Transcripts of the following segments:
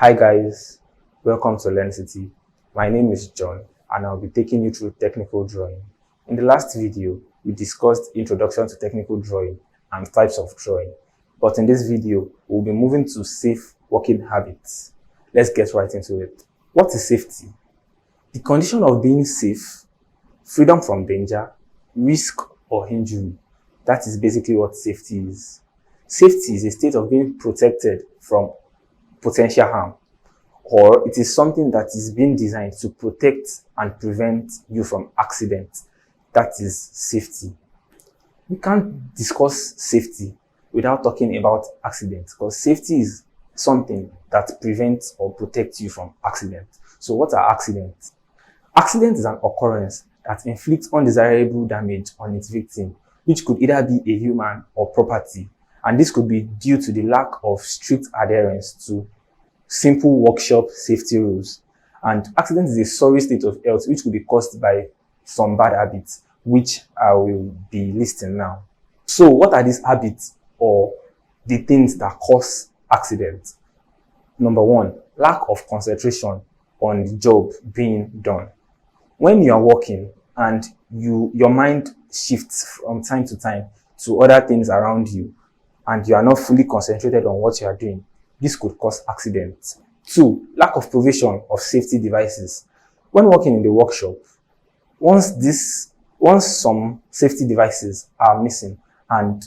Hi guys, welcome to Learn City. My name is John and I'll be taking you through technical drawing. In the last video, we discussed introduction to technical drawing and types of drawing. But in this video, we'll be moving to safe working habits. Let's get right into it. What is safety? The condition of being safe, freedom from danger, risk or injury. That is basically what safety is. Safety is a state of being protected from potential harm, or it is something that is being designed to protect and prevent you from accident. That is safety. We can't discuss safety without talking about accidents, because safety is something that prevents or protects you from accident. So what are accidents? Accident is an occurrence that inflicts undesirable damage on its victim, which could either be a human or property. And this could be due to the lack of strict adherence to simple workshop safety rules. And accident is a sorry state of health which could be caused by some bad habits, which I will be listing now. So what are these habits or the things that cause accidents? Number one, lack of concentration on the job being done. When you are working and your mind shifts from time to time to other things around you, and you are not fully concentrated on what you are doing, this could cause accidents. 2. Lack of provision of safety devices. When working in the workshop, once some safety devices are missing and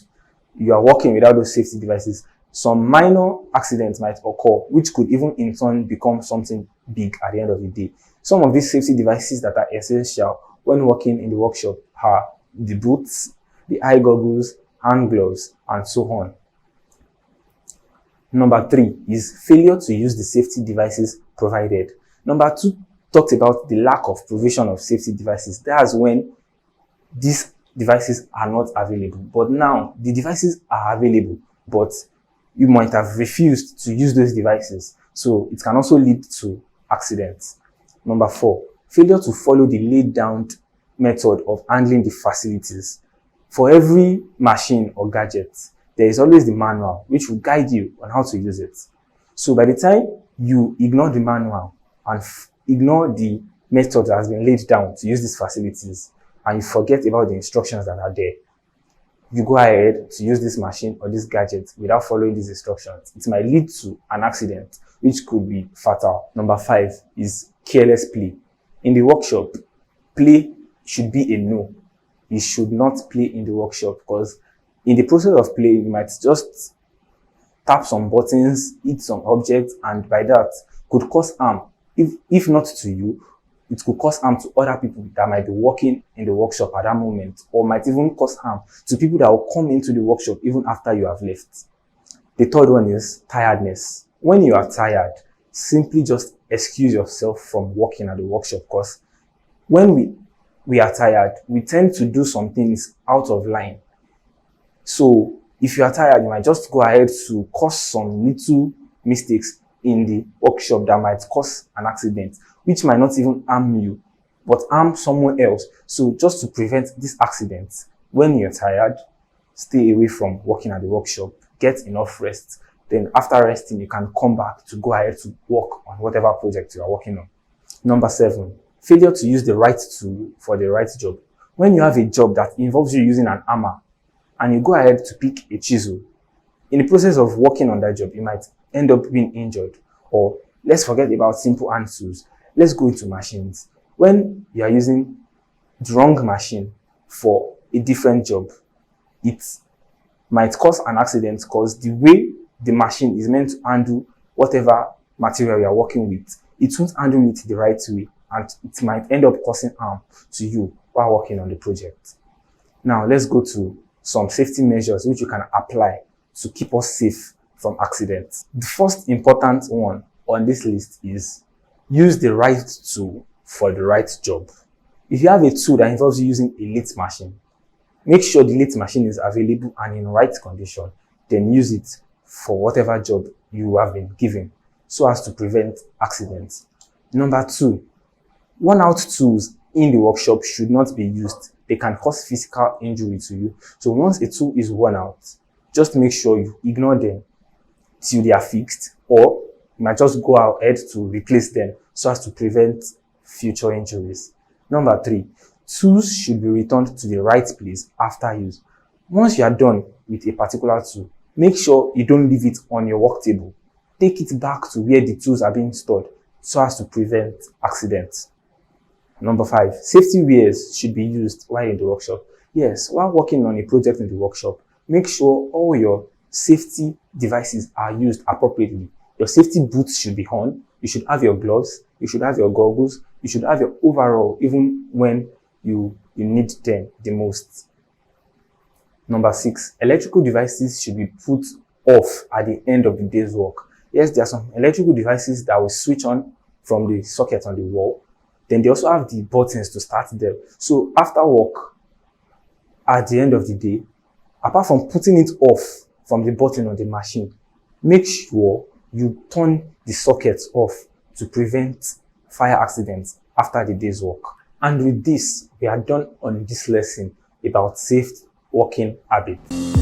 you are working without those safety devices, some minor accidents might occur, which could even in turn become something big at the end of the day. Some of these safety devices that are essential when working in the workshop are the boots, the eye goggles, hand gloves, and so on. Number 3 is failure to use the safety devices provided. Number 2 talks about the lack of provision of safety devices. That's when these devices are not available. But now the devices are available, but you might have refused to use those devices. So it can also lead to accidents. Number 4, failure to follow the laid down method of handling the facilities. For every machine or gadget, there is always the manual which will guide you on how to use it. So by the time you ignore the manual and ignore the method that has been laid down to use these facilities, and you forget about the instructions that are there, you go ahead to use this machine or this gadget without following these instructions. It might lead to an accident which could be fatal. Number 5 is careless play. In the workshop, play should be a no. You should not play in the workshop, because in the process of play, you might just tap some buttons, hit some objects, and by that could cause harm. If not to you, it could cause harm to other people that might be working in the workshop at that moment, or might even cause harm to people that will come into the workshop even after you have left. The third one is tiredness. When you are tired, simply just excuse yourself from working at the workshop, because when we are tired, we tend to do some things out of line. So if you are tired, you might just go ahead to cause some little mistakes in the workshop that might cause an accident, which might not even harm you, but harm someone else. So just to prevent this accident, when you're tired, stay away from working at the workshop, get enough rest. Then after resting, you can come back to go ahead to work on whatever project you are working on. Number 7, failure to use the right tool for the right job. When you have a job that involves you using an hammer, and you go ahead to pick a chisel, in the process of working on that job, you might end up being injured. Or let's forget about simple hand tools. Let's go into machines. When you are using the wrong machine for a different job, it might cause an accident, because the way the machine is meant to handle whatever material you are working with, it won't handle it the right way, and it might end up causing harm to you while working on the project. Now let's go to some safety measures which you can apply to keep us safe from accidents. The first important one on this list is use the right tool for the right job. If you have a tool that involves you using a lathe machine, make sure the lathe machine is available and in right condition, then use it for whatever job you have been given, so as to prevent accidents. Number 2, worn-out tools in the workshop should not be used. They can cause physical injury to you. So once a tool is worn out, just make sure you ignore them till they are fixed, or You might just go ahead to replace them so as to prevent future injuries. Number 3, tools should be returned to the right place after use. Once you are done with a particular tool, make sure you don't leave it on your work table. Take it back to where the tools are being stored so as to prevent accidents. Number 5, safety wears should be used while in the workshop. Yes, while working on a project in the workshop, make sure all your safety devices are used appropriately. Your safety boots should be on. You should have your gloves. You should have your goggles. You should have your overall even when you need them the most. Number 6, electrical devices should be put off at the end of the day's work. Yes, there are some electrical devices that will switch on from the socket on the wall. Then they also have the buttons to start them. So after work, at the end of the day, apart from putting it off from the button on the machine, make sure you turn the sockets off to prevent fire accidents after the day's work. And with this, we are done on this lesson about safe working habits.